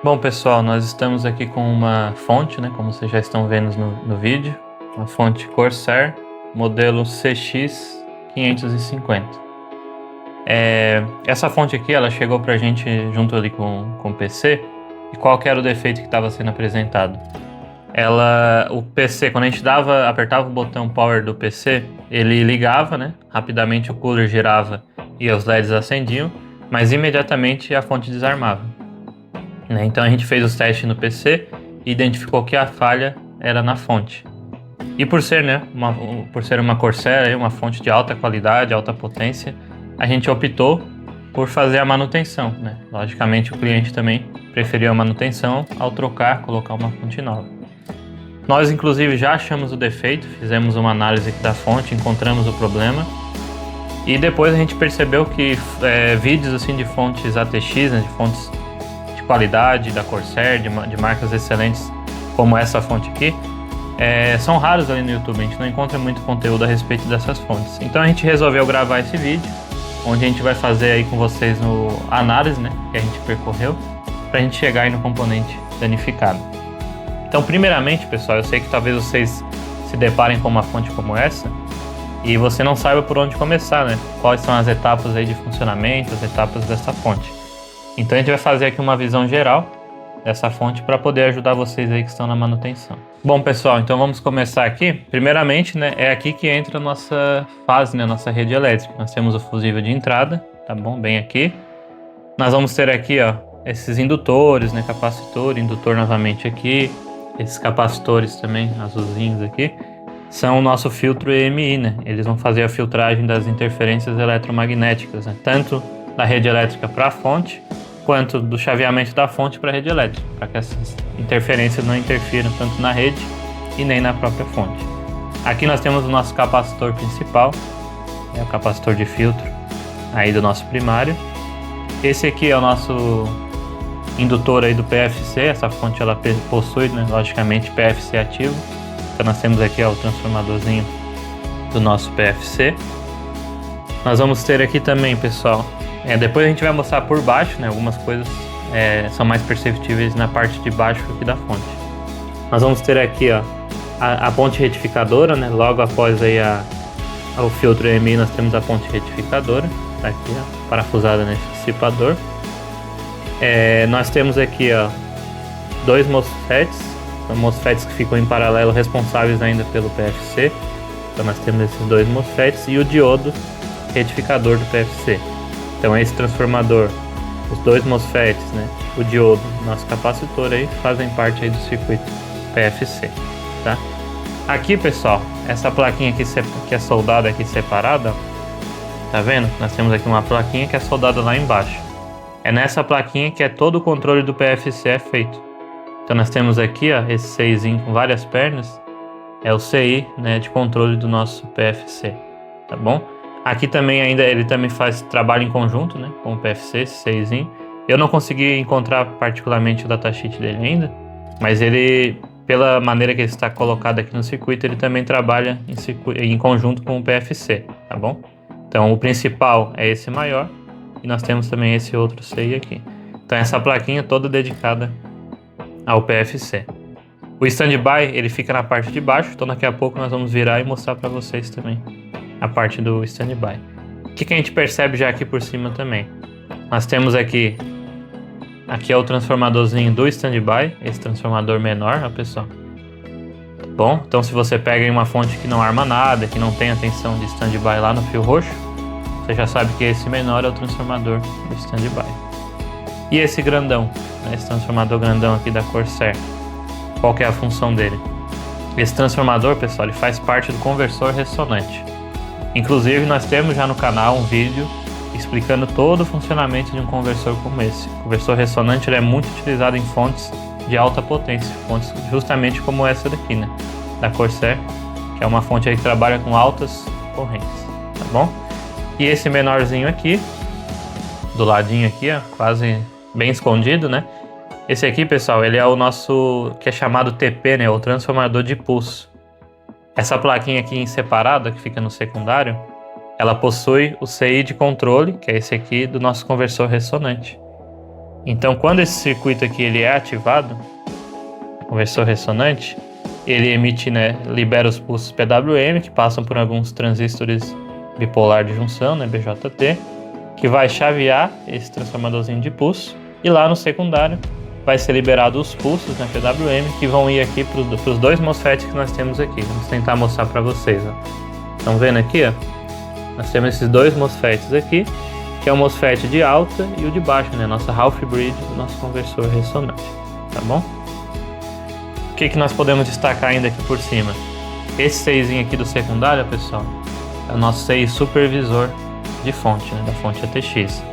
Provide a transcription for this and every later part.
Bom, pessoal, nós estamos aqui com uma fonte, né, como vocês já estão vendo no vídeo, uma fonte Corsair, modelo CX550. Essa fonte aqui, ela chegou pra gente junto ali com o PC, e qual que era o defeito que estava sendo apresentado? O PC, quando a gente apertava o botão Power do PC, ele ligava, né, rapidamente o cooler girava e os LEDs acendiam, mas imediatamente a fonte desarmava. Então a gente fez os testes no PC e identificou que a falha era na fonte. E por ser, uma Corsair, uma fonte de alta qualidade, alta potência, a gente optou por fazer a manutenção, né? Logicamente o cliente também preferiu a manutenção ao colocar uma fonte nova. Nós inclusive já achamos o defeito, fizemos uma análise da fonte, encontramos o problema e depois a gente percebeu que vídeos assim de fontes ATX, né, de fontes qualidade da Corsair, de marcas excelentes como essa fonte aqui, são raros ali no YouTube, a gente não encontra muito conteúdo a respeito dessas fontes. Então a gente resolveu gravar esse vídeo, onde a gente vai fazer aí com vocês a análise, né, que a gente percorreu, para a gente chegar aí no componente danificado. Então primeiramente, pessoal, eu sei que talvez vocês se deparem com uma fonte como essa e você não saiba por onde começar, né? Quais são as etapas aí de funcionamento, as etapas dessa fonte. Então a gente vai fazer aqui uma visão geral dessa fonte para poder ajudar vocês aí que estão na manutenção. Bom, pessoal, então vamos começar aqui. Primeiramente, né, é aqui que entra a nossa fase, né, nossa rede elétrica. Nós temos o fusível de entrada, tá bom? Bem aqui. Nós vamos ter aqui, ó, esses indutores, né, capacitor, indutor novamente aqui. Esses capacitores também, azulzinhos aqui, são o nosso filtro EMI, né? Eles vão fazer a filtragem das interferências eletromagnéticas, né? Tanto da rede elétrica para a fonte, quanto do chaveamento da fonte para a rede elétrica, para que essas interferências não interfiram tanto na rede e nem na própria fonte. Aqui nós temos o nosso capacitor principal, o capacitor de filtro aí do nosso primário. Esse aqui é o nosso indutor aí do PFC, essa fonte ela possui, né, logicamente PFC ativo. Então nós temos aqui o transformadorzinho do nosso PFC. Nós vamos ter aqui também, pessoal, depois a gente vai mostrar por baixo, né, algumas coisas são mais perceptíveis na parte de baixo aqui da fonte. Nós vamos ter aqui, ó, a ponte retificadora, né, logo após aí o filtro EMI nós temos a ponte retificadora, tá aqui, ó, parafusada nesse dissipador. Nós temos aqui, ó, dois MOSFETs, são MOSFETs que ficam em paralelo, responsáveis ainda pelo PFC. Então nós temos esses dois MOSFETs e o diodo retificador do PFC. Então esse transformador, os dois MOSFETs, né, o diodo, nosso capacitor aí, fazem parte aí do circuito PFC, tá? Aqui, pessoal, essa plaquinha aqui que é soldada aqui separada, tá vendo? Nós temos aqui uma plaquinha que é soldada lá embaixo. É nessa plaquinha que todo o controle do PFC é feito. Então nós temos aqui, ó, esse CIzinho com várias pernas, é o CI, né, de controle do nosso PFC, tá bom? Aqui também ele também faz trabalho em conjunto, né, com o PFC, esse CIzinho. Eu não consegui encontrar particularmente o datasheet dele ainda, mas ele, pela maneira que ele está colocado aqui no circuito, ele também trabalha em conjunto com o PFC, tá bom? Então o principal é esse maior, e nós temos também esse outro CI aqui. Então essa plaquinha toda dedicada ao PFC. O standby ele fica na parte de baixo, então daqui a pouco nós vamos virar e mostrar para vocês também a parte do standby. O que a gente percebe já aqui por cima também? Nós temos aqui é o transformadorzinho do standby, esse transformador menor, ó, pessoal. Tá bom? Então se você pega em uma fonte que não arma nada, que não tem a tensão de standby lá no fio roxo, você já sabe que esse menor é o transformador do standby. E esse grandão, né, esse transformador grandão aqui da Corsair, qual que é a função dele? Esse transformador, pessoal, ele faz parte do conversor ressonante. Inclusive nós temos já no canal um vídeo explicando todo o funcionamento de um conversor como esse. O conversor ressonante ele é muito utilizado em fontes de alta potência, fontes justamente como essa daqui, né, da Corsair, que é uma fonte aí que trabalha com altas correntes, tá bom? E esse menorzinho aqui, do ladinho aqui, ó, quase bem escondido, né? Esse aqui, pessoal, ele é o nosso, que é chamado TP, né? O transformador de pulso. Essa plaquinha aqui em separado, que fica no secundário, ela possui o CI de controle, que é esse aqui do nosso conversor ressonante. Então, quando esse circuito aqui ele é ativado, conversor ressonante, ele emite, né, libera os pulsos PWM, que passam por alguns transistores bipolar de junção, né, BJT, que vai chavear esse transformadorzinho de pulso, e lá no secundário vai ser liberado os pulsos, né, PWM, que vão ir aqui para os dois MOSFETs que nós temos aqui. Vamos tentar mostrar para vocês. Estão vendo aqui? Ó? Nós temos esses dois MOSFETs aqui, que é o MOSFET de alta e o de baixo, né, nossa half bridge do nosso conversor ressonante, tá bom? O que nós podemos destacar ainda aqui por cima? Esse 6 aqui do secundário, pessoal, é o nosso 6 supervisor de fonte, né, da fonte ATX.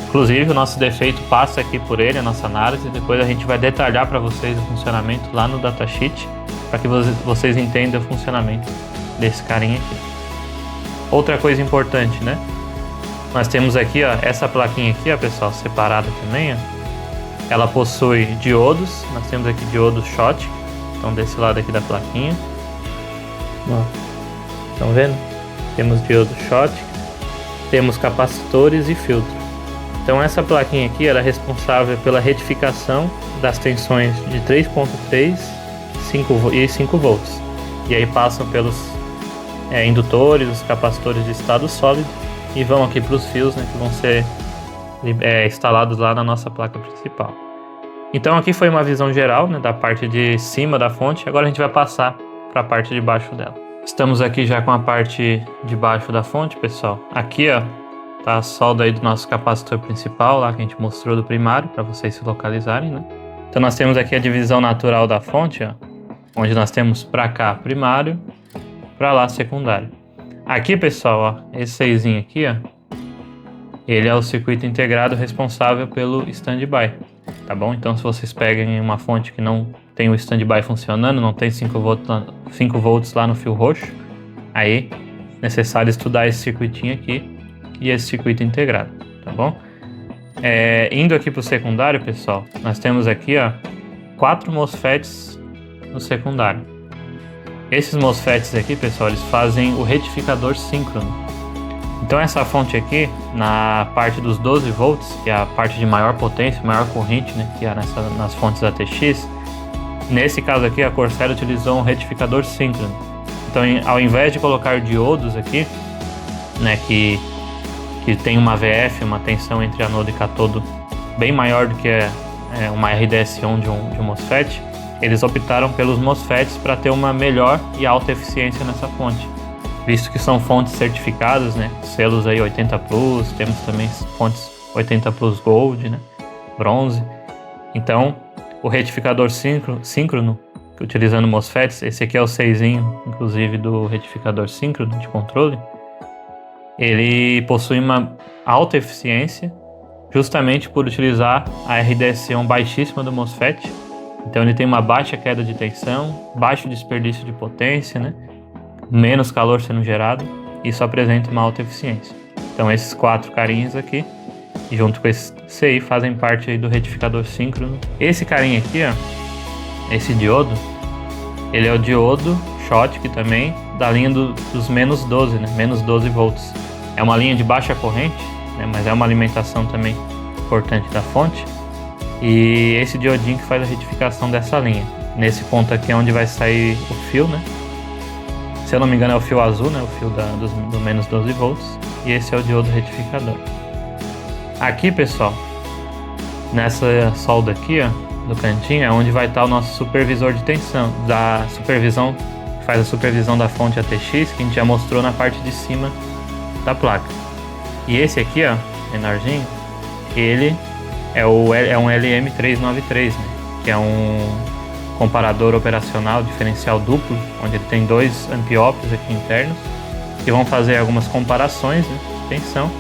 Inclusive, o nosso defeito passa aqui por ele, a nossa análise, e depois a gente vai detalhar para vocês o funcionamento lá no datasheet, para que vocês entendam o funcionamento desse carinha aqui. Outra coisa importante, né? Nós temos aqui, ó, essa plaquinha aqui, ó, pessoal, separada também, ó. Ela possui diodos, nós temos aqui diodos Schottky, então desse lado aqui da plaquinha. Ó, estão vendo? Temos diodos Schottky, temos capacitores e filtro. Então essa plaquinha aqui era responsável pela retificação das tensões de 3.3 e 5 volts. E aí passam pelos indutores, os capacitores de estado sólido e vão aqui para os fios, né, que vão ser instalados lá na nossa placa principal. Então aqui foi uma visão geral, né, da parte de cima da fonte. Agora a gente vai passar para a parte de baixo dela. Estamos aqui já com a parte de baixo da fonte, pessoal. Aqui, ó, tá a solda aí do nosso capacitor principal, lá que a gente mostrou do primário, para vocês se localizarem, né? Então nós temos aqui a divisão natural da fonte, ó, onde nós temos para cá primário, para lá secundário. Aqui, pessoal, ó, esse 6 aqui, ó, ele é o circuito integrado responsável pelo standby, tá bom? Então se vocês peguem uma fonte que não tem o standby funcionando, não tem 5 volts lá no fio roxo, aí é necessário estudar esse circuitinho aqui e esse circuito integrado, tá bom? Indo aqui para o secundário, pessoal, nós temos aqui, ó, 4 MOSFETs no secundário. Esses MOSFETs aqui, pessoal, eles fazem o retificador síncrono. Então essa fonte aqui, na parte dos 12 volts, que é a parte de maior potência, maior corrente, né, que é nas fontes ATX, nesse caso aqui a Corsair utilizou um retificador síncrono. Então ao invés de colocar diodos aqui, né, que tem uma VF, uma tensão entre anodo e catodo bem maior do que uma RDS-on de um MOSFET, eles optaram pelos MOSFETs para ter uma melhor e alta eficiência nessa fonte, visto que são fontes certificadas, né, selos aí 80 Plus, temos também fontes 80 Plus Gold, né, bronze. Então o retificador síncrono, utilizando MOSFETs, esse aqui é o 6, inclusive, do retificador síncrono de controle, ele possui uma alta eficiência justamente por utilizar a RDS-on baixíssima do MOSFET. Então ele tem uma baixa queda de tensão, baixo desperdício de potência, né? Menos calor sendo gerado, e isso apresenta uma alta eficiência. Então esses 4 carinhas aqui, junto com esse CI, fazem parte aí do retificador síncrono. Esse carinha aqui, ó, esse diodo, ele é o diodo Schottky também, da linha dos menos 12, né? Menos 12 volts. É uma linha de baixa corrente, né? Mas é uma alimentação também importante da fonte. E esse diodinho que faz a retificação dessa linha. Nesse ponto aqui é onde vai sair o fio, né? Se eu não me engano é o fio azul, né? O fio do menos 12 volts. E esse é o diodo retificador. Aqui, pessoal, nessa solda aqui, ó, do cantinho, é onde vai estar o nosso supervisor de tensão, que faz a supervisão da fonte ATX, que a gente já mostrou na parte de cima da placa. E esse aqui, ó, menorzinho, ele é um LM393, né, que é um comparador operacional diferencial duplo, onde ele tem 2 amp-ohms aqui internos, que vão fazer algumas comparações, né, de tensão,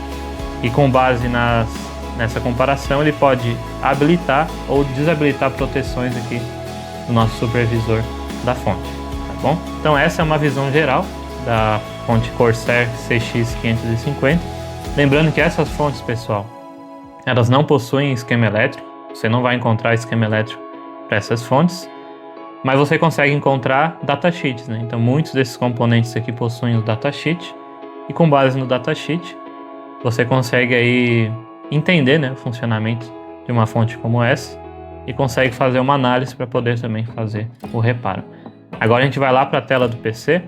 e com base nessa comparação ele pode habilitar ou desabilitar proteções aqui do nosso supervisor da fonte, tá bom? Então essa é uma visão geral da fonte Corsair CX550. Lembrando que essas fontes, pessoal, elas não possuem esquema elétrico, você não vai encontrar esquema elétrico para essas fontes, mas você consegue encontrar datasheets, né? Então muitos desses componentes aqui possuem o datasheet, e com base no datasheet você consegue aí entender, né, o funcionamento de uma fonte como essa e consegue fazer uma análise para poder também fazer o reparo. Agora a gente vai lá para a tela do PC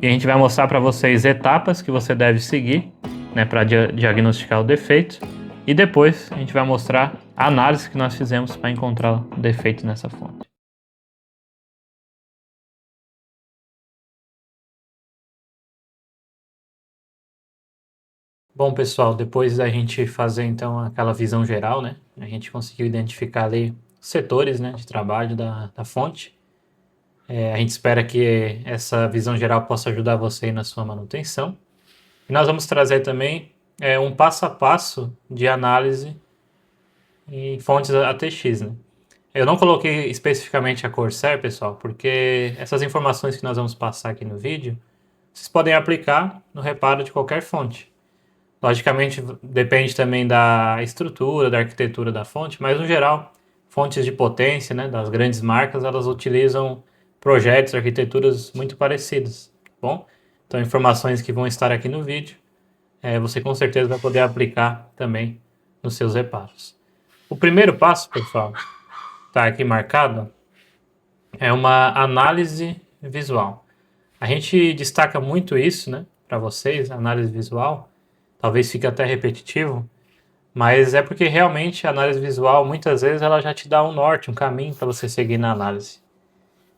e a gente vai mostrar para vocês etapas que você deve seguir, né, para diagnosticar o defeito, e depois a gente vai mostrar a análise que nós fizemos para encontrar o defeito nessa fonte. Bom, pessoal, depois da gente fazer então aquela visão geral, né, a gente conseguiu identificar ali setores, né, de trabalho da fonte. A gente espera que essa visão geral possa ajudar você na sua manutenção. E nós vamos trazer também um passo a passo de análise em fontes ATX, né? Eu não coloquei especificamente a Corsair, pessoal, porque essas informações que nós vamos passar aqui no vídeo, vocês podem aplicar no reparo de qualquer fonte. Logicamente, depende também da estrutura, da arquitetura da fonte, mas no geral, fontes de potência, né, das grandes marcas, elas utilizam projetos, arquiteturas muito parecidas, tá bom? Então, informações que vão estar aqui no vídeo, você com certeza vai poder aplicar também nos seus reparos. O primeiro passo, pessoal, está aqui marcado, é uma análise visual. A gente destaca muito isso, né, para vocês, análise visual. Talvez fique até repetitivo, mas é porque realmente a análise visual, muitas vezes, ela já te dá um norte, um caminho para você seguir na análise.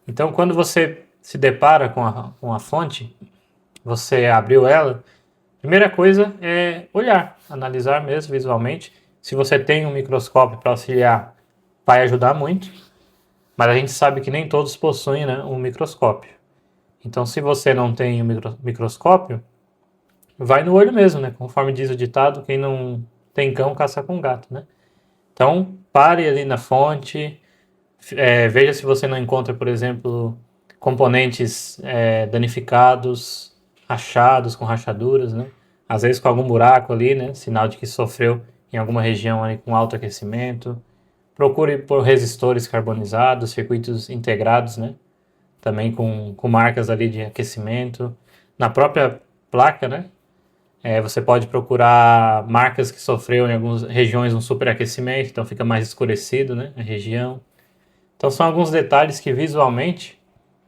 Então, quando você se depara com a fonte, você abriu ela, a primeira coisa é olhar, analisar mesmo visualmente. Se você tem um microscópio para auxiliar, vai ajudar muito, mas a gente sabe que nem todos possuem, né, um microscópio. Então, se você não tem um microscópio, vai no olho mesmo, né? Conforme diz o ditado, quem não tem cão caça com gato, né? Então, pare ali na fonte, veja se você não encontra, por exemplo, componentes danificados, rachados, com rachaduras, né? Às vezes com algum buraco ali, né? Sinal de que sofreu em alguma região ali com alto aquecimento. Procure por resistores carbonizados, circuitos integrados, né? Também com marcas ali de aquecimento. Na própria placa, né? Você pode procurar marcas que sofreram em algumas regiões um superaquecimento, então fica mais escurecido, né, a região. Então são alguns detalhes que visualmente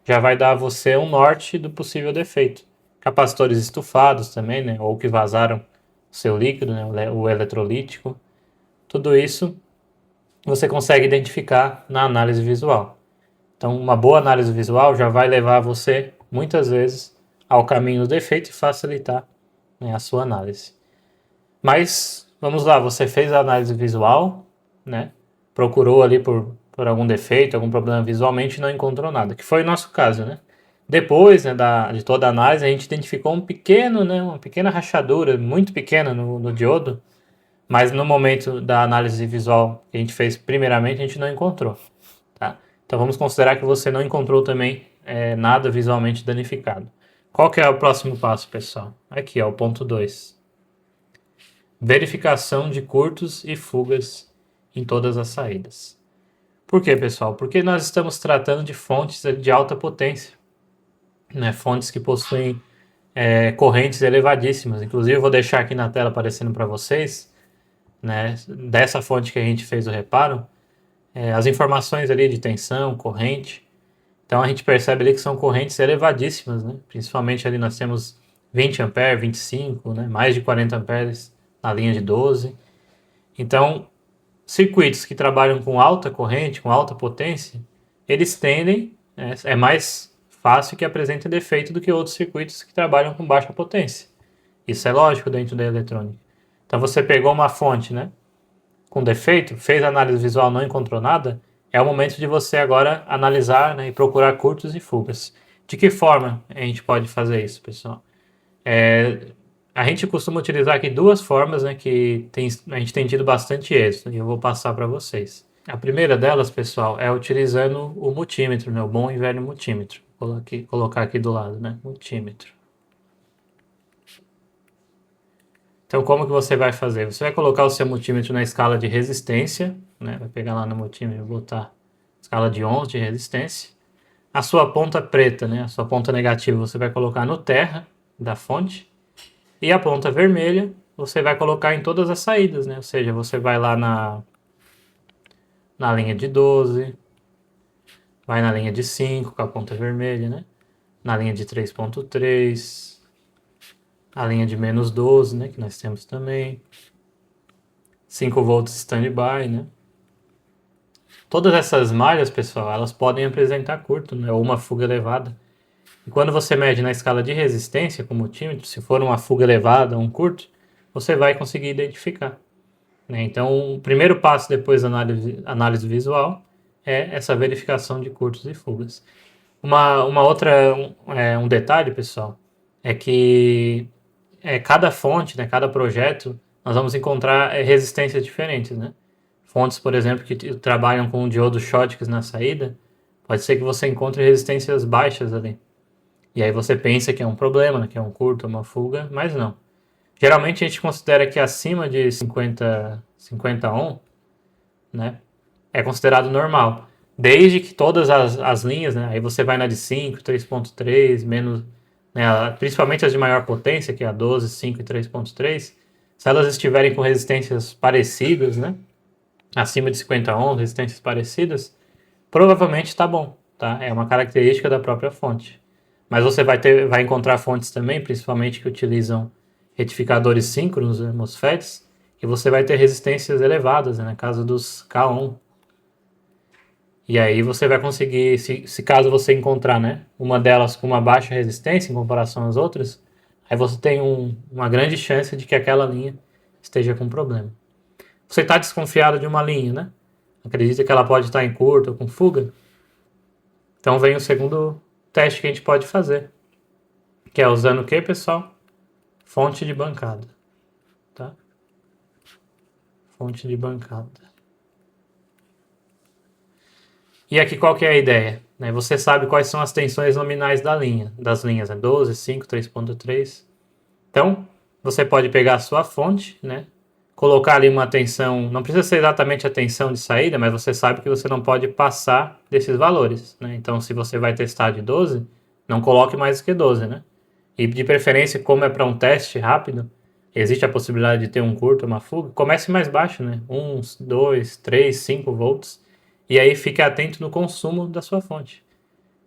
já vai dar a você um norte do possível defeito. Capacitores estufados também, né, ou que vazaram o seu líquido, né, o eletrolítico. Tudo isso você consegue identificar na análise visual. Então uma boa análise visual já vai levar você, muitas vezes, ao caminho do defeito e facilitar, né, a sua análise. Mas, vamos lá, você fez a análise visual, né? Procurou ali por algum defeito, algum problema visualmente e não encontrou nada, que foi o nosso caso, né? Depois, né, de toda a análise, a gente identificou uma pequena rachadura, muito pequena no diodo, mas no momento da análise visual que a gente fez primeiramente, a gente não encontrou, tá? Então vamos considerar que você não encontrou também nada visualmente danificado. Qual que é o próximo passo, pessoal? Aqui, ó, o ponto 2. Verificação de curtos e fugas em todas as saídas. Por quê, pessoal? Porque nós estamos tratando de fontes de alta potência, né? Fontes que possuem correntes elevadíssimas. Inclusive, eu vou deixar aqui na tela aparecendo para vocês, né, dessa fonte que a gente fez o reparo, as informações ali de tensão, corrente. Então, a gente percebe ali que são correntes elevadíssimas, né? Principalmente ali nós temos 20 A, 25, né? Mais de 40 amperes na linha de 12. Então, circuitos que trabalham com alta corrente, com alta potência, eles tendem, é mais fácil que apresentem defeito do que outros circuitos que trabalham com baixa potência. Isso é lógico dentro da eletrônica. Então você pegou uma fonte, né, com defeito, fez a análise visual, não encontrou nada, é o momento de você agora analisar, né, e procurar curtos e fugas. De que forma a gente pode fazer isso, pessoal? A gente costuma utilizar aqui duas formas, né, que a gente tem tido bastante êxito, e eu vou passar para vocês. A primeira delas, pessoal, é utilizando o multímetro, né, o bom e velho multímetro. Vou colocar aqui do lado, né, multímetro. Então, como que você vai fazer? Você vai colocar o seu multímetro na escala de resistência, né, vai pegar lá no multímetro e botar escala de ohms de resistência. A sua ponta preta, né, a sua ponta negativa, você vai colocar no terra da fonte. E a ponta vermelha você vai colocar em todas as saídas, né? Ou seja, você vai lá na linha de 12, vai na linha de 5 com a ponta vermelha, né? Na linha de 3.3, a linha de menos 12, né? Que nós temos também. 5 volts standby, né? Todas essas malhas, pessoal, elas podem apresentar curto, né? Ou uma fuga elevada. E quando você mede na escala de resistência com o multímetro, se for uma fuga elevada ou um curto, você vai conseguir identificar, né? Então, o primeiro passo depois da análise visual é essa verificação de curtos e fugas. Uma outra, um detalhe, pessoal, é que cada fonte, né, cada projeto, nós vamos encontrar resistências diferentes, né? Fontes, por exemplo, que trabalham com diodo Schottky na saída, pode ser que você encontre resistências baixas ali. E aí você pensa que é um problema, né, que é um curto, uma fuga, mas não. Geralmente a gente considera que acima de 50 ohm, né, é considerado normal. Desde que todas as linhas, né, aí você vai na de 5, 3.3, menos, né, principalmente as de maior potência, que é a 12, 5 e 3.3, se elas estiverem com resistências parecidas, né, acima de 50 ohms, resistências parecidas, provavelmente está bom, tá? É uma característica da própria fonte. Mas você vai encontrar fontes também, principalmente que utilizam retificadores síncronos, né, MOSFETs, que você vai ter resistências elevadas, né, na casa dos K-ohm. E aí você vai conseguir, se caso você encontrar, né, uma delas com uma baixa resistência em comparação às outras, aí você tem uma grande chance de que aquela linha esteja com problema. Você está desconfiado de uma linha, né? Acredita que ela pode estar em curto ou com fuga? Então vem o segundo teste que a gente pode fazer, que é usando o que, pessoal? Fonte de bancada, tá? Fonte de bancada. E aqui qual que é a ideia? Né? Você sabe quais são as tensões nominais das linhas, né? 12, 5, 3.3. Então, você pode pegar a sua fonte, né? Colocar ali uma tensão, não precisa ser exatamente a tensão de saída, mas você sabe que você não pode passar desses valores, né? Então, se você vai testar de 12, não coloque mais do que 12, né? E de preferência, como é para um teste rápido, existe a possibilidade de ter um curto, uma fuga, comece mais baixo, né? 1, 2, 3, 5 volts. E aí fique atento no consumo da sua fonte.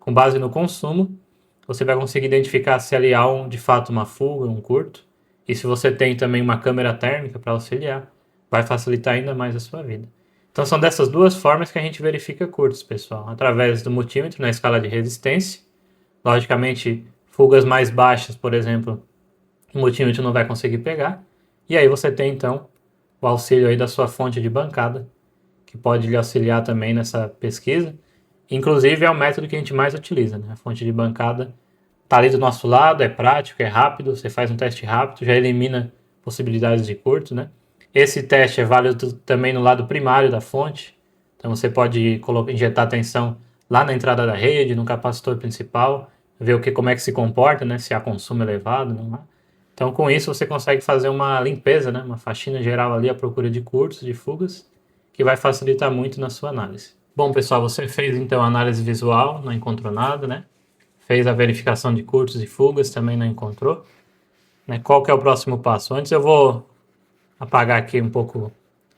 Com base no consumo, você vai conseguir identificar se ali há de fato uma fuga, um curto. E se você tem também uma câmera térmica para auxiliar, vai facilitar ainda mais a sua vida. Então são dessas duas formas que a gente verifica curtos, pessoal. Através do multímetro na escala de resistência. Logicamente, fugas mais baixas, por exemplo, o multímetro não vai conseguir pegar. E aí você tem então o auxílio aí da sua fonte de bancada, que pode lhe auxiliar também nessa pesquisa. Inclusive é o método que a gente mais utiliza, né? A fonte de bancada está ali do nosso lado, é prático, é rápido, você faz um teste rápido, já elimina possibilidades de curto, né? Esse teste é válido também no lado primário da fonte, então você pode injetar tensão lá na entrada da rede, no capacitor principal, ver como é que se comporta, né? Se há consumo elevado, não há. Então com isso você consegue fazer uma limpeza, né? Uma faxina geral ali à procura de curtos, de fugas, que vai facilitar muito na sua análise. Bom, pessoal, você fez então a análise visual, não encontrou nada, né? Fez a verificação de curtos e fugas, também não encontrou. Né? Qual que é o próximo passo? Antes eu vou apagar aqui um pouco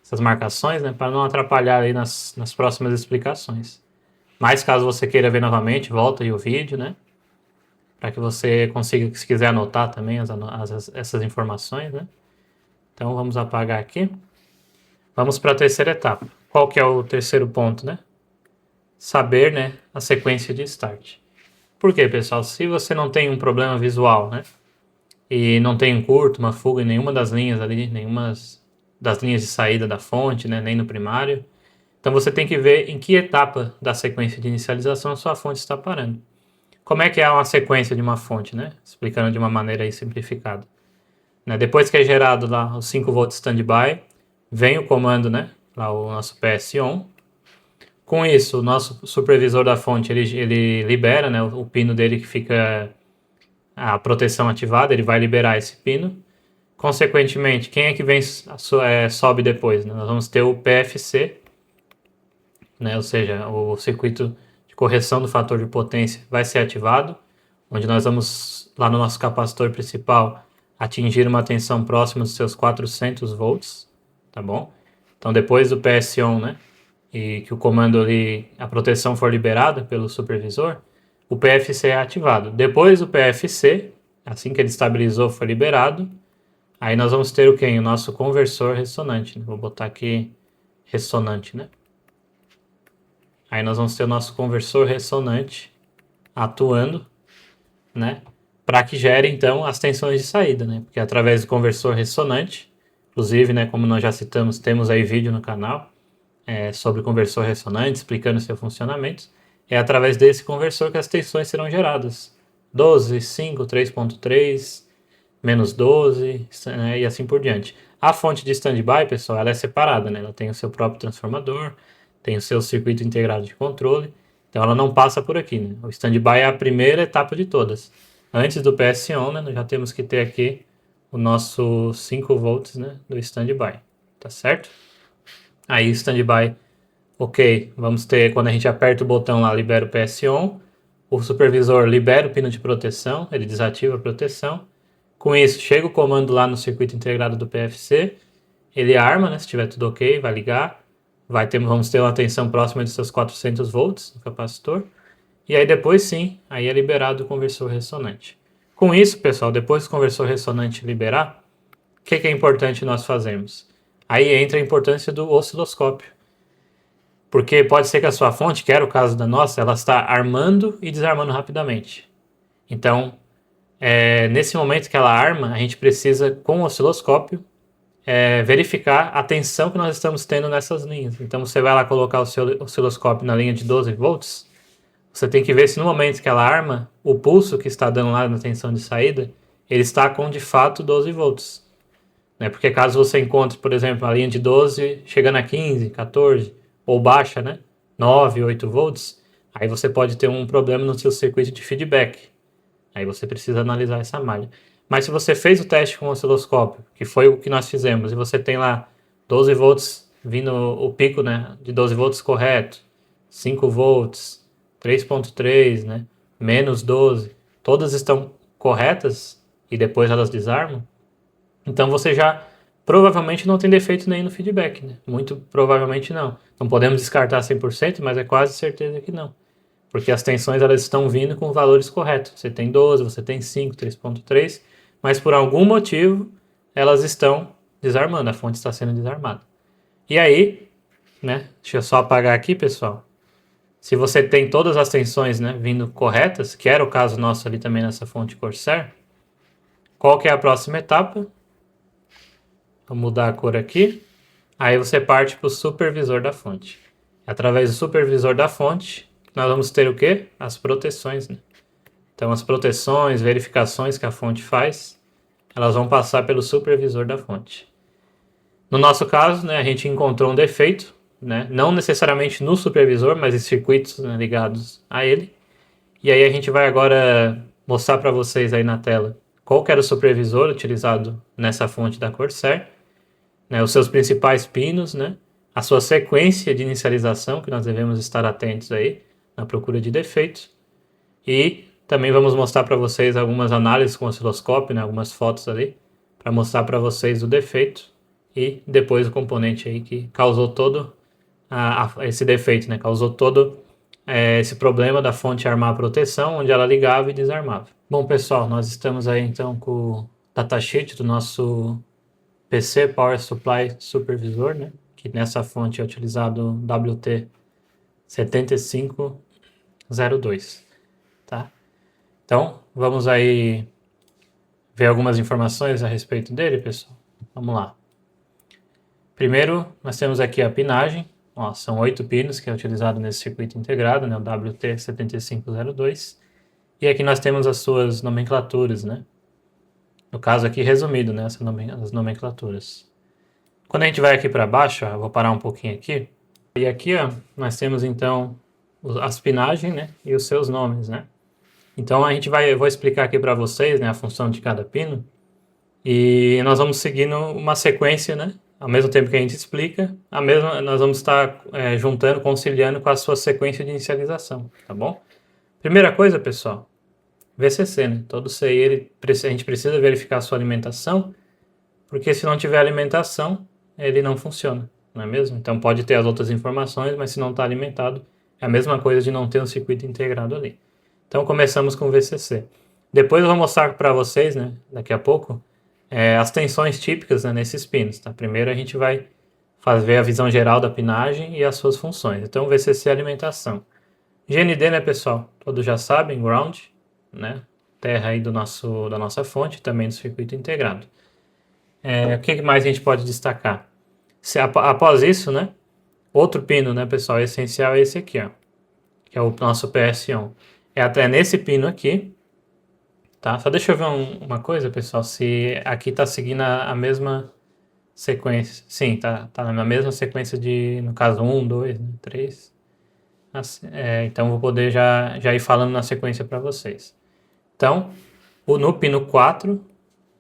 essas marcações, né? Para não atrapalhar aí nas próximas explicações. Mas caso você queira ver novamente, volta aí o vídeo, né? Para que você consiga, se quiser anotar também essas informações, né? Então vamos apagar aqui. Vamos para a terceira etapa. Qual que é o terceiro ponto, né? Saber, né, a sequência de start. Por quê, pessoal? Se você não tem um problema visual, né, e não tem um curto, uma fuga em nenhuma das linhas ali, nenhuma das linhas de saída da fonte, né, nem no primário, então você tem que ver em que etapa da sequência de inicialização a sua fonte está parando. Como é que é uma sequência de uma fonte, né? Explicando de uma maneira aí simplificada. Né, depois que é gerado lá os 5 volts standby, vem o comando, né, lá o nosso PS on. Com isso, o nosso supervisor da fonte, ele libera, né, o pino dele que fica a proteção ativada, ele vai liberar esse pino. Consequentemente, quem é que vem sobe depois? Né? Nós vamos ter o PFC, né, ou seja, o circuito de correção do fator de potência vai ser ativado, onde nós vamos, lá no nosso capacitor principal, atingir uma tensão próxima dos seus 400 volts, tá bom? Então, depois do PS on, né, e que o comando ali, a proteção for liberada pelo supervisor, o PFC é ativado. Depois do PFC, assim que ele estabilizou, foi liberado, aí nós vamos ter o quê? O nosso conversor ressonante. Vou botar aqui ressonante, né? Aí nós vamos ter o nosso conversor ressonante atuando, né? Para que gere, então, as tensões de saída, né? Porque através do conversor ressonante, inclusive, né, como nós já citamos, temos aí vídeo no canal sobre conversor ressonante, explicando seu funcionamento. É através desse conversor que as tensões serão geradas. 12, 5, 3.3, menos 12, né, e assim por diante. A fonte de standby, pessoal, ela é separada, né? Ela tem o seu próprio transformador, tem o seu circuito integrado de controle, então ela não passa por aqui, né? O standby é a primeira etapa de todas. Antes do PS-on, né, nós já temos que ter aqui o nosso 5 volts, né, do standby, tá certo? Aí standby, ok, vamos ter, quando a gente aperta o botão lá, libera o PS-on, o supervisor libera o pino de proteção, ele desativa a proteção. Com isso, chega o comando lá no circuito integrado do PFC, ele arma, né, se estiver tudo ok, vai ligar, vamos ter uma tensão próxima de seus 400 volts no capacitor, e aí depois sim, aí é liberado o conversor ressonante. Com isso, pessoal, depois que o conversor ressonante liberar, o que é importante nós fazermos? Aí entra a importância do osciloscópio. Porque pode ser que a sua fonte, que era o caso da nossa, ela está armando e desarmando rapidamente. Então, nesse momento que ela arma, a gente precisa, com o osciloscópio, verificar a tensão que nós estamos tendo nessas linhas. Então, você vai lá colocar o seu osciloscópio na linha de 12 volts, você tem que ver se no momento que ela arma, o pulso que está dando lá na tensão de saída, ele está com, de fato, 12 volts. Né? Porque caso você encontre, por exemplo, a linha de 12 chegando a 15, 14, ou baixa, né? 9, 8 volts, aí você pode ter um problema no seu circuito de feedback. Aí você precisa analisar essa malha. Mas se você fez o teste com o osciloscópio, que foi o que nós fizemos, e você tem lá 12 volts vindo o pico, né, de 12 volts correto, 5 volts, 3.3, né, menos 12, todas estão corretas e depois elas desarmam, então você já provavelmente não tem defeito nenhum no feedback, né? Muito provavelmente não. Não podemos descartar 100%, mas é quase certeza que não. Porque as tensões elas estão vindo com valores corretos. Você tem 12, você tem 5, 3.3, mas por algum motivo elas estão desarmando, a fonte está sendo desarmada. E aí, né? Deixa eu só apagar aqui, pessoal. Se você tem todas as tensões, né, vindo corretas, que era o caso nosso ali também nessa fonte Corsair, qual que é a próxima etapa? Vou mudar a cor aqui. Aí você parte para o supervisor da fonte. Através do supervisor da fonte, nós vamos ter o quê? As proteções, né? Então, as proteções, verificações que a fonte faz, elas vão passar pelo supervisor da fonte. No nosso caso, né, a gente encontrou um defeito, né, não necessariamente no supervisor, mas em circuitos, né, ligados a ele. E aí a gente vai agora mostrar para vocês aí na tela qual que era o supervisor utilizado nessa fonte da Corsair, né, os seus principais pinos, né, a sua sequência de inicialização, que nós devemos estar atentos aí na procura de defeitos. E também vamos mostrar para vocês algumas análises com osciloscópio, né, algumas fotos ali, para mostrar para vocês o defeito e depois o componente aí que causou todo esse defeito, né, causou todo esse problema da fonte armar a proteção, onde ela ligava e desarmava. Bom, pessoal, nós estamos aí então com o datasheet do nosso PC Power Supply Supervisor, né? Que nessa fonte é utilizado WT7502, tá? Então, vamos aí ver algumas informações a respeito dele, pessoal. Vamos lá. Primeiro, nós temos aqui a pinagem. Ó, são 8 pinos que é utilizado nesse circuito integrado, né? O WT7502. E aqui nós temos as suas nomenclaturas, né? No caso aqui, resumido, né? As nomenclaturas. Quando a gente vai aqui para baixo, ó, eu vou parar um pouquinho aqui. E aqui, ó, nós temos então as pinagens, né? E os seus nomes, né? Então eu vou explicar aqui para vocês, né, a função de cada pino. E nós vamos seguindo uma sequência, né? Ao mesmo tempo que a gente explica, nós vamos estar juntando, conciliando com a sua sequência de inicialização, tá bom? Primeira coisa, pessoal, VCC, né? Todo CI, a gente precisa verificar a sua alimentação, porque se não tiver alimentação, ele não funciona. não é mesmo? Então pode ter as outras informações, mas se não está alimentado, é a mesma coisa de não ter um circuito integrado ali. Então começamos com o VCC. Depois eu vou mostrar para vocês, né, daqui a pouco, as tensões típicas, né, nesses pinos. Tá? Primeiro a gente vai fazer a visão geral da pinagem e as suas funções. Então VCC é alimentação. GND, né, pessoal? Todos já sabem, ground, né? Terra aí da nossa fonte, também do circuito integrado. O que mais a gente pode destacar? Após isso, né? Outro pino, né, pessoal, essencial é esse aqui, ó, que é o nosso PS1. É até nesse pino aqui, tá? Só deixa eu ver uma coisa, pessoal, se aqui tá seguindo a mesma sequência. Sim, tá na mesma sequência de, no caso, 1, 2, 3. Então vou poder já ir falando na sequência para vocês. Então, no pino 4,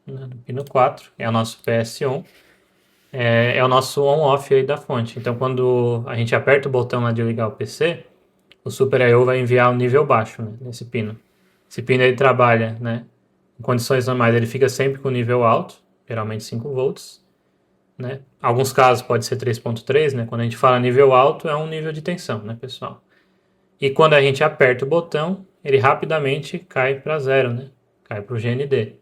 né, no pino 4, é o nosso PS1, é o nosso on-off aí da fonte. Então, quando a gente aperta o botão lá de ligar o PC, o Super I/O vai enviar o nível baixo, né, nesse pino. Esse pino ele trabalha, né, em condições normais, ele fica sempre com nível alto, geralmente 5 volts. Né? Alguns casos pode ser 3.3, né? Quando a gente fala nível alto, é um nível de tensão, né, pessoal? E quando a gente aperta o botão, ele rapidamente cai para zero, né? Cai para o GND.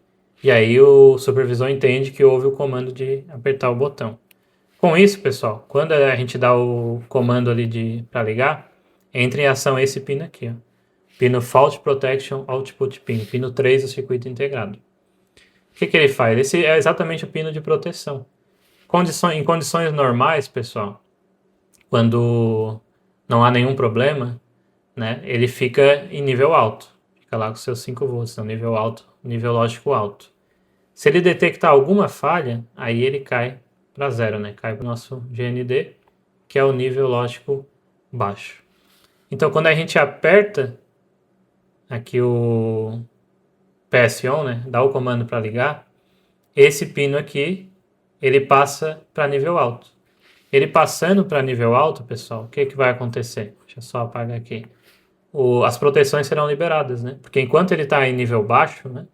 E aí o supervisor entende que houve o comando de apertar o botão. Com isso, pessoal, quando a gente dá o comando ali para ligar, entra em ação esse pino aqui, ó. Pino Fault Protection Output Pin, pino 3 do circuito integrado. O que ele faz? Esse é exatamente o pino de proteção. Em condições normais, pessoal, quando não há nenhum problema, né, ele fica em nível alto. Fica lá com seus 5 volts, é um nível alto, nível lógico alto. Se ele detectar alguma falha, aí ele cai para zero, né? Cai para o nosso GND, que é o nível lógico baixo. Então, quando a gente aperta aqui o PS-ON, né, dá o comando para ligar, esse pino aqui, ele passa para nível alto. Ele passando para nível alto, pessoal, o que vai acontecer? Deixa eu só apagar aqui. As proteções serão liberadas, né? Porque enquanto ele está em nível baixo, né?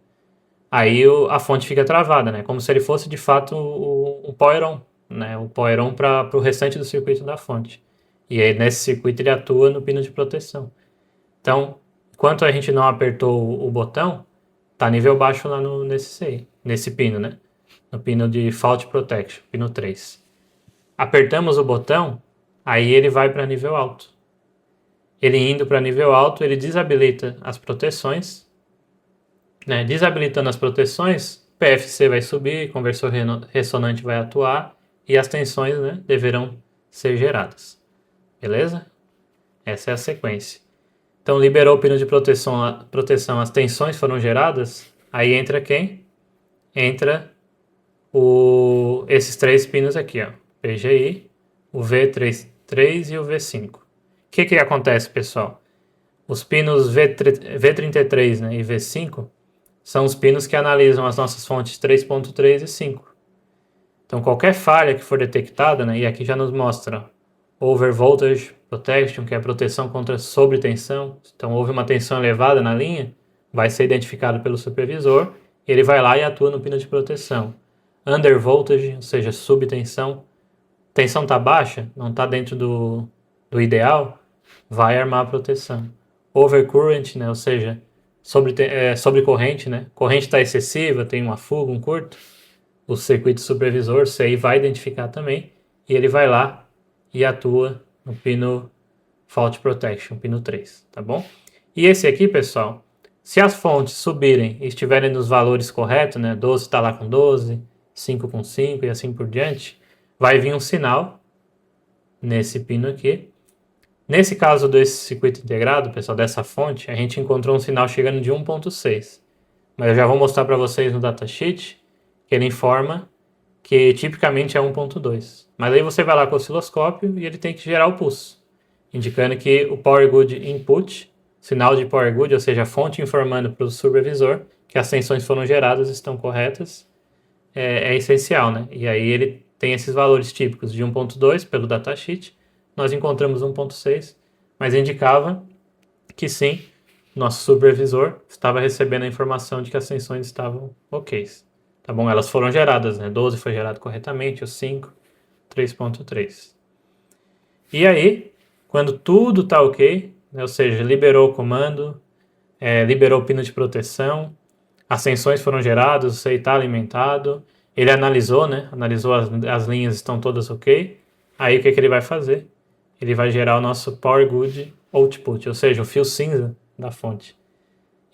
Aí a fonte fica travada, né? Como se ele fosse de fato um power on, né? O power on para o restante do circuito da fonte. E aí nesse circuito ele atua no pino de proteção. Então, enquanto a gente não apertou o botão, tá nível baixo lá nesse pino, né? No pino de Fault Protection, pino 3. Apertamos o botão, aí ele vai para nível alto. Ele indo para nível alto, ele desabilita as proteções, né? Desabilitando as proteções, PFC vai subir, conversor ressonante vai atuar e as tensões, né, deverão ser geradas. Beleza? Essa é a sequência. Então, liberou o pino de proteção, as tensões foram geradas, aí entra quem? Entra esses 3 pinos aqui, ó. PGI, o V33 e o V5. O que acontece, pessoal? Os pinos V33, né, e V5 são os pinos que analisam as nossas fontes 3.3 e 5. Então, qualquer falha que for detectada, né, e aqui já nos mostra Over Voltage Protection, que é a proteção contra sobretensão. Então, houve uma tensão elevada na linha, vai ser identificado pelo supervisor, e ele vai lá e atua no pino de proteção. Under Voltage, ou seja, subtensão. Tensão está baixa, não está dentro do ideal, vai armar a proteção. Overcurrent, né, ou seja, sobrecorrente, né? Corrente está excessiva, tem uma fuga, um curto. O circuito supervisor, CI, vai identificar também, e ele vai lá e atua no pino Fault Protection, pino 3, tá bom? E esse aqui, pessoal, se as fontes subirem e estiverem nos valores corretos, né? 12 está lá com 12, 5 com 5 e assim por diante, vai vir um sinal nesse pino aqui. Nesse caso desse circuito integrado, pessoal, dessa fonte, a gente encontrou um sinal chegando de 1.6. Mas eu já vou mostrar para vocês no datasheet que ele informa que tipicamente é 1.2. Mas aí você vai lá com o osciloscópio e ele tem que gerar o pulso, indicando que o Power Good Input, sinal de Power Good, ou seja, a fonte informando para o supervisor que as tensões foram geradas, estão corretas, é essencial, né? E aí ele tem esses valores típicos de 1.2 pelo datasheet, nós encontramos 1.6, mas indicava que sim, nosso supervisor estava recebendo a informação de que as tensões estavam ok. Tá bom? Elas foram geradas, né? 12 foi gerado corretamente, o 5, 3.3. E aí, quando tudo está ok, né, ou seja, liberou o comando, liberou o pino de proteção, as tensões foram geradas, o CI está alimentado, ele analisou, né? Analisou as linhas estão todas ok. Aí o que ele vai fazer? Ele vai gerar o nosso Power Good Output, ou seja, o fio cinza da fonte.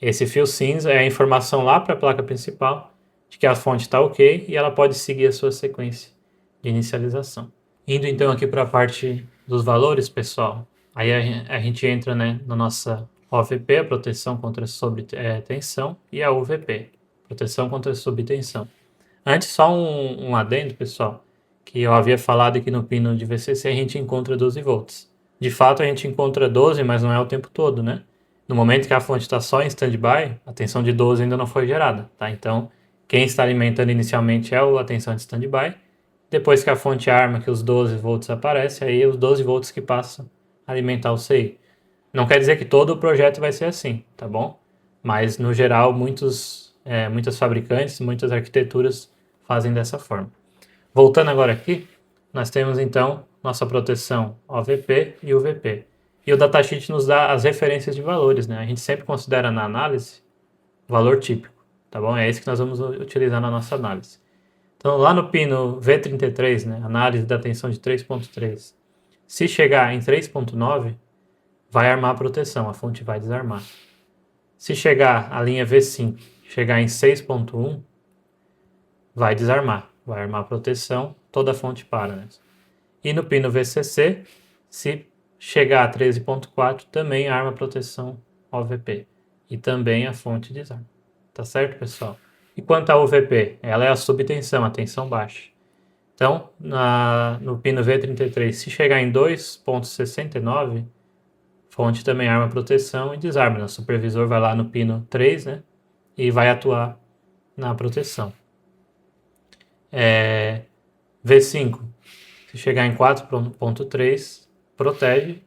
Esse fio cinza é a informação lá para a placa principal de que a fonte está ok e ela pode seguir a sua sequência de inicialização. Indo então aqui para a parte dos valores, pessoal, aí a gente entra, né, na nossa OVP, a proteção contra sobretensão, e a UVP, proteção contra subtensão. Antes, só um adendo, pessoal, que eu havia falado que no pino de VCC a gente encontra 12 volts. De fato, a gente encontra 12, mas não é o tempo todo, né? No momento que a fonte está só em standby, a tensão de 12 ainda não foi gerada, tá? Então, quem está alimentando inicialmente é a tensão de standby. Depois que a fonte arma, que os 12 volts aparecem, aí os 12 volts que passam a alimentar o CI. Não quer dizer que todo o projeto vai ser assim, tá bom? Mas, no geral, muitas fabricantes, muitas arquiteturas fazem dessa forma. Voltando agora aqui, nós temos então nossa proteção OVP e UVP. E o datasheet nos dá as referências de valores, né? A gente sempre considera na análise o valor típico, tá bom? É esse que nós vamos utilizar na nossa análise. Então, lá no pino V33, né, análise da tensão de 3.3, se chegar em 3.9, vai armar a proteção, a fonte vai desarmar. Se chegar a linha V5, chegar em 6.1, vai desarmar, vai armar a proteção, toda a fonte para, né? E no pino VCC, se chegar a 13.4, também arma a proteção OVP. E também a fonte desarma. Tá certo, pessoal? E quanto à UVP? Ela é a subtensão, a tensão baixa. Então, no pino V33, se chegar em 2.69, fonte também arma a proteção e desarma. O supervisor vai lá no pino 3, né? E vai atuar na proteção. V5, se chegar em 4.3, protege.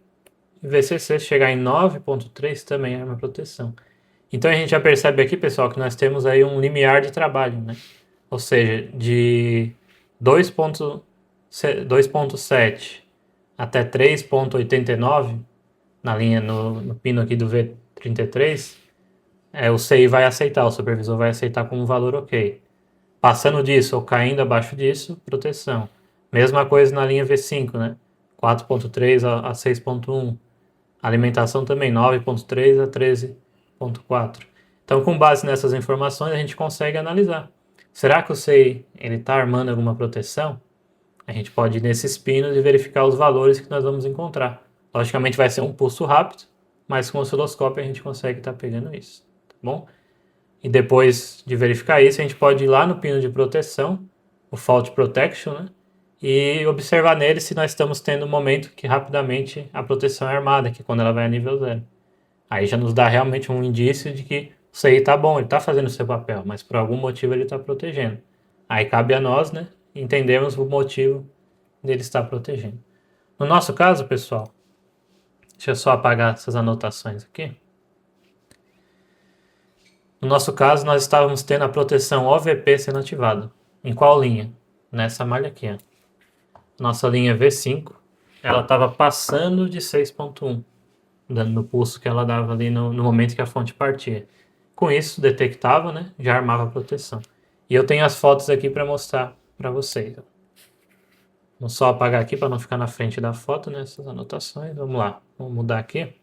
E VCC, se chegar em 9.3, também arma proteção. Então a gente já percebe aqui, pessoal, que nós temos aí um limiar de trabalho, né? Ou seja, de 2.7 até 3.89, na linha no pino aqui do V33, o CI vai aceitar, o supervisor vai aceitar como valor ok. Passando disso ou caindo abaixo disso, proteção. Mesma coisa na linha V5, né? 4.3 a 6.1. Alimentação também, 9.3 a 13.4. Então, com base nessas informações, a gente consegue analisar. Será que o CI está armando alguma proteção? A gente pode ir nesses pinos e verificar os valores que nós vamos encontrar. Logicamente vai ser um pulso rápido, mas com o osciloscópio a gente consegue estar pegando isso, tá bom? E depois de verificar isso, a gente pode ir lá no pino de proteção, o Fault Protection, né? E observar nele se nós estamos tendo um momento que rapidamente a proteção é armada, que é quando ela vai a nível 0. Aí já nos dá realmente um indício de que o CI está bom, ele está fazendo o seu papel, mas por algum motivo ele está protegendo. Aí cabe a nós, né, entendermos o motivo dele estar protegendo. No nosso caso, pessoal, deixa eu só apagar essas anotações aqui. No nosso caso, nós estávamos tendo a proteção OVP sendo ativada. Em qual linha? Nessa malha aqui, ó. Nossa linha V5, ela estava passando de 6.1, dando no pulso que ela dava ali no momento que a fonte partia. Com isso, detectava, né? Já armava a proteção. E eu tenho as fotos aqui para mostrar para vocês. Vou só apagar aqui para não ficar na frente da foto, né? Essas anotações. Vamos lá, vamos mudar aqui.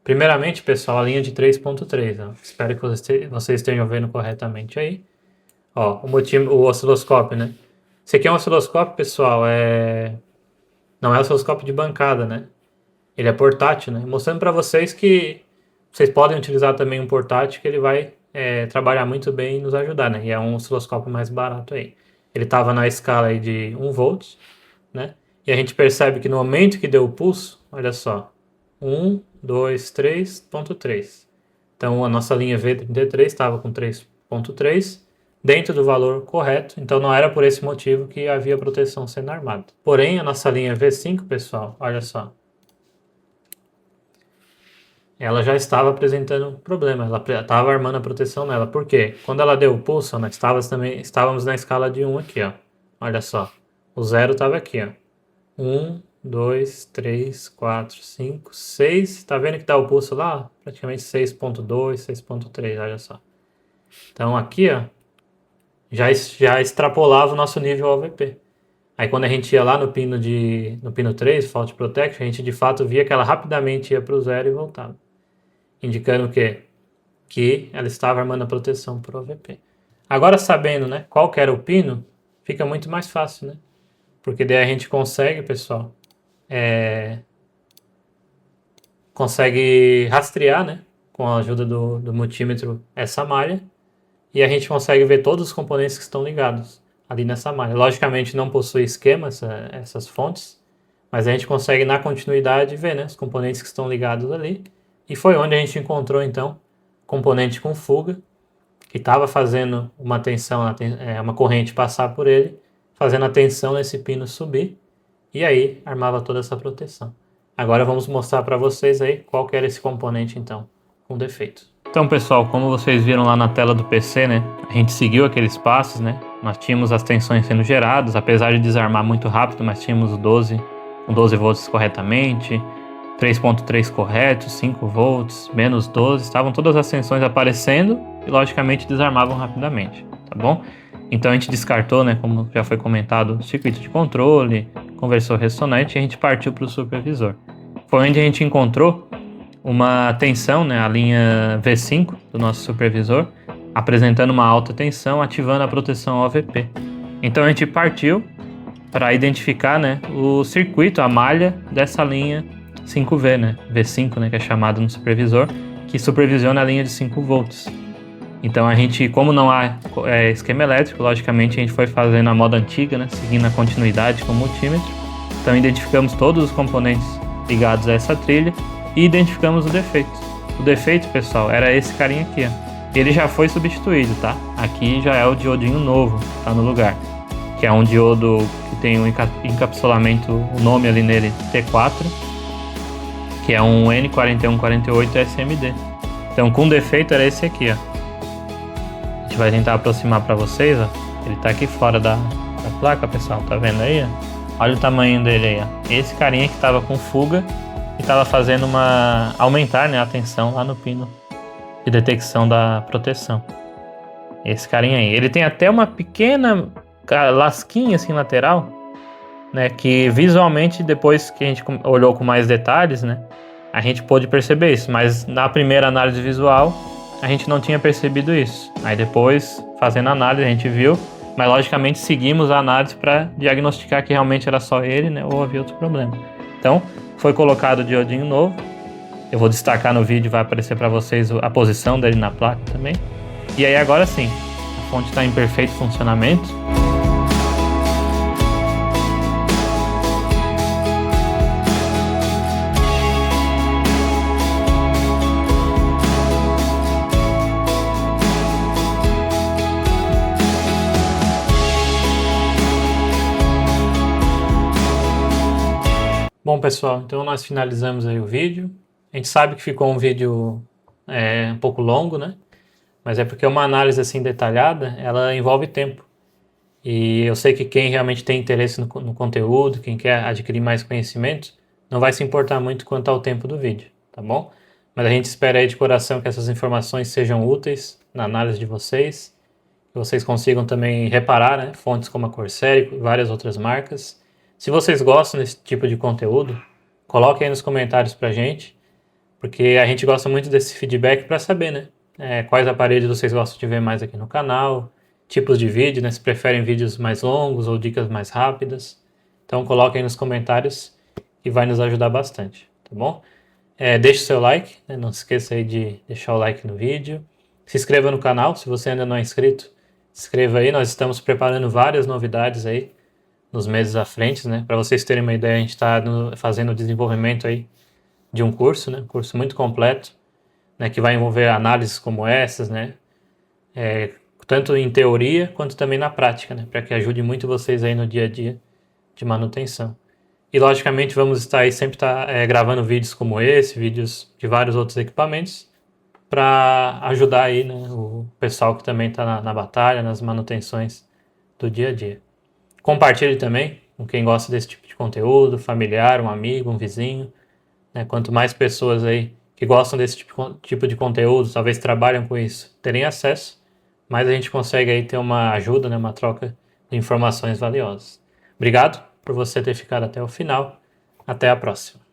Primeiramente, pessoal, a linha de 3.3. Espero que vocês estejam vendo corretamente aí. Ó, o osciloscópio, né? Esse aqui é um osciloscópio, pessoal, não é um osciloscópio de bancada, né? Ele é portátil, né? Mostrando para vocês que vocês podem utilizar também um portátil que ele vai trabalhar muito bem e nos ajudar, né? E é um osciloscópio mais barato aí. Ele estava na escala aí de 1 volt, né? E a gente percebe que no momento que deu o pulso, olha só, 1, 2, 3.3. Então a nossa linha V33 estava com 3.3 dentro do valor correto, então não era por esse motivo que havia proteção sendo armada. Porém, a nossa linha V5, pessoal, olha só, ela já estava apresentando problema, ela estava armando a proteção nela. Por quê? Quando ela deu o pulso, nós estávamos na escala de 1 aqui, ó. olha só, o zero estava aqui, ó. 1, 2, 3, 4, 5, 6. Tá vendo que dá o pulso lá? Praticamente 6.2, 6.3, olha só. Então aqui, ó, já extrapolava o nosso nível OVP. Aí quando a gente ia lá no pino 3, Fault Protection, a gente de fato via que ela rapidamente ia para o zero e voltava. Indicando o quê? Que ela estava armando a proteção por OVP. Agora sabendo, né, qual que era o pino, fica muito mais fácil, né? Porque daí a gente consegue, pessoal, consegue rastrear, né, com a ajuda do multímetro essa malha, e a gente consegue ver todos os componentes que estão ligados ali nessa malha. Logicamente não possui esquema essas fontes, mas a gente consegue na continuidade ver, né, os componentes que estão ligados ali, e foi onde a gente encontrou então componente com fuga, que estava fazendo uma tensão, uma corrente passar por ele, fazendo a tensão nesse pino subir, e aí armava toda essa proteção. Agora vamos mostrar para vocês aí qual que era esse componente então, com defeito. Então pessoal, como vocês viram lá na tela do PC, né, a gente seguiu aqueles passos, né, nós tínhamos as tensões sendo geradas, apesar de desarmar muito rápido, mas tínhamos o 12 volts corretamente, 3.3 correto, 5 volts, menos 12, estavam todas as tensões aparecendo e logicamente desarmavam rapidamente, tá bom? Então a gente descartou, né, como já foi comentado, o circuito de controle, conversor ressonante, e a gente partiu para o supervisor. Foi onde a gente encontrou uma tensão, né, a linha V5 do nosso supervisor, apresentando uma alta tensão, ativando a proteção OVP. Então a gente partiu para identificar, né, o circuito, a malha dessa linha 5V, né, V5, né, que é chamado no supervisor, que supervisiona a linha de 5 volts. Então a gente, como não há esquema elétrico, logicamente a gente foi fazendo a moda antiga, né, seguindo a continuidade com o multímetro. Então identificamos todos os componentes ligados a essa trilha e identificamos o defeito. O defeito, pessoal, era esse carinha aqui, ó. Ele já foi substituído, tá? Aqui já é o diodinho novo, tá no lugar. Que é um diodo que tem um encapsulamento, o nome ali nele, T4, que é um N4148 SMD. Então com defeito era esse aqui, ó. A gente vai tentar aproximar para vocês, ó. Ele tá aqui fora da placa, pessoal, tá vendo aí, ó? Olha o tamanho dele aí, ó. Esse carinha que tava com fuga e tava fazendo aumentar, né, a tensão lá no pino de detecção da proteção. Esse carinha aí. Ele tem até uma pequena lasquinha assim lateral, né, que visualmente depois que a gente olhou com mais detalhes, né, a gente pôde perceber isso, mas na primeira análise visual a gente não tinha percebido isso. Aí depois, fazendo a análise, a gente viu, mas logicamente seguimos a análise para diagnosticar que realmente era só ele, né, ou havia outro problema. Então, foi colocado o diodinho novo. Eu vou destacar no vídeo, vai aparecer para vocês a posição dele na placa também. E aí agora sim, a fonte está em perfeito funcionamento. Bom pessoal, então nós finalizamos aí o vídeo. A gente sabe que ficou um vídeo um pouco longo, né? Mas é porque uma análise assim detalhada, ela envolve tempo. E eu sei que quem realmente tem interesse no conteúdo, quem quer adquirir mais conhecimento, não vai se importar muito quanto ao tempo do vídeo, tá bom? Mas a gente espera aí de coração que essas informações sejam úteis na análise de vocês, que vocês consigam também reparar, né, fontes como a Corsair e várias outras marcas. Se vocês gostam desse tipo de conteúdo, coloquem aí nos comentários pra gente, porque a gente gosta muito desse feedback para saber, né, quais aparelhos vocês gostam de ver mais aqui no canal, tipos de vídeo, né, se preferem vídeos mais longos ou dicas mais rápidas. Então coloquem aí nos comentários que vai nos ajudar bastante, tá bom? Deixe o seu like, né, não se esqueça aí de deixar o like no vídeo. Se inscreva no canal, se você ainda não é inscrito, se inscreva aí, nós estamos preparando várias novidades aí nos meses à frente, né? Para vocês terem uma ideia, a gente está fazendo o desenvolvimento aí de um curso, né? Um curso muito completo, né? Que vai envolver análises como essas, né? Tanto em teoria quanto também na prática, né? Para que ajude muito vocês aí no dia a dia de manutenção. E logicamente vamos estar aí sempre gravando vídeos como esse, vídeos de vários outros equipamentos, para ajudar aí, né, o pessoal que também está na batalha, nas manutenções do dia a dia. Compartilhe também com quem gosta desse tipo de conteúdo, familiar, um amigo, um vizinho. Né? Quanto mais pessoas aí que gostam desse tipo de conteúdo, talvez trabalham com isso, terem acesso, mais a gente consegue aí ter uma ajuda, né? Uma troca de informações valiosas. Obrigado por você ter ficado até o final. Até a próxima.